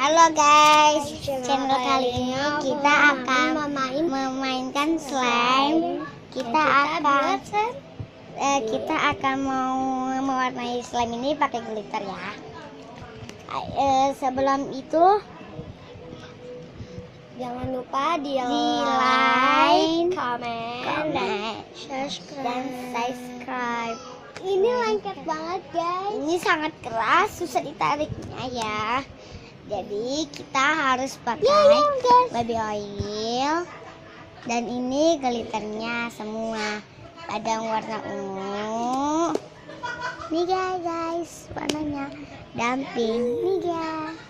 Halo guys, channel kali ini kita akan memainkan slime. Kita akan mau mewarnai slime ini pakai glitter ya. Sebelum itu jangan lupa di like, comment, dan subscribe. Ini lengket banget guys. Ini sangat keras, susah ditariknya ya. Jadi kita harus pakai baby oil. Dan ini glitternya semua. Ada yang warna ungu. Nih guys, warnanya damping. Nih guys.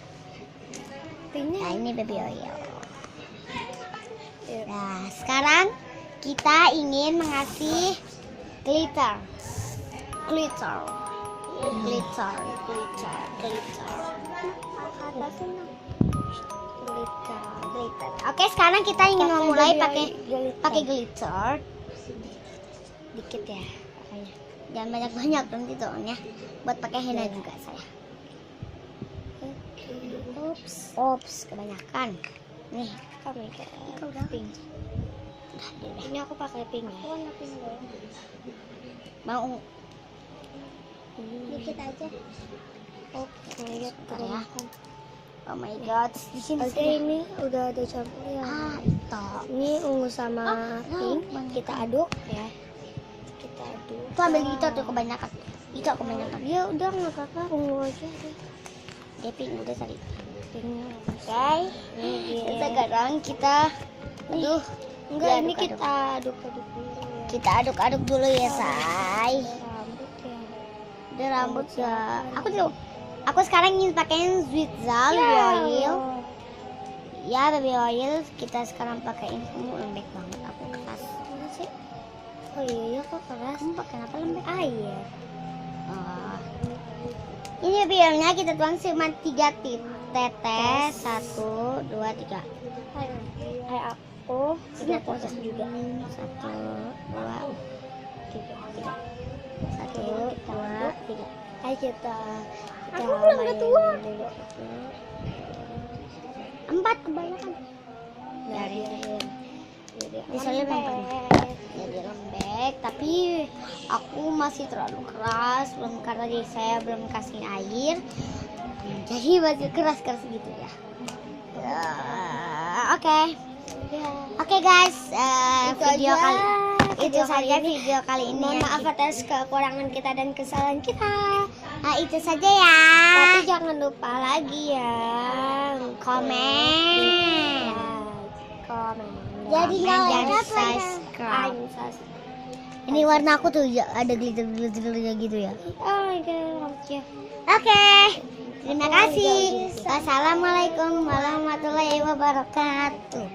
Nah ini baby oil. Nah sekarang kita ingin mengasih glitter. Glitter. Oke, sekarang kita ingin memulai pakai glitter. Dikit ya, makanya. Jangan banyak-banyak nanti tuangnya. Buat pakai henna juga saya. Ops, kebanyakan. Nih, Kau udah pink. Ini aku pakai pink ya. Warna pink dong. Mau Dikit aja. ya. Oh my god, di sini. Oke, ini udah ada campur ya. Itu. Ini ungu sama pink. Kita aduk ya. Kita aduk. Tuh ambil itu tuh kebanyakan. Itu kebanyakan. Ya udah nggak apa-apa, ungu aja deh. Dia pink udah tadi. Pinknya. Oke. Sekarang kita Enggak, ini aduk-aduk. kita aduk-aduk dulu ya. Kita aduk-aduk dulu ya, say. Rambut ya. Ada rambut ya. Aku sekarang ingin pakai Zwitzel baby oil. Ya, baby oil kita sekarang pakaiin. Kamu lembek banget, aku keras. Mana sih? Oh iya, kok keras. Kamu pakai apa lembek? Air. Oh. Ini baby oilnya kita tuang cuma 3 tetes. 1, 2, 3. Air aku. Sudah proses juga. 1, 2, 3. 1, 2, 3. Ayo kita belum main ketua. dulu. 4 kebanyakan. Dari Misalnya jadi lembek, tapi aku masih terlalu keras karena saya belum kasih air, jadi masih keras gitu ya. Oke guys, itu saja video kali ini. Mohon maaf atas kekurangan kita dan kesalahan kita. Nah itu saja ya. Tapi jangan lupa lagi ya Komen. Jadi Dan nggak subscribe. Ini warna aku tuh ada glitter gitu ya. Oh my god, ya. Oke, terima kasih. Wassalamualaikum warahmatullahi wabarakatuh.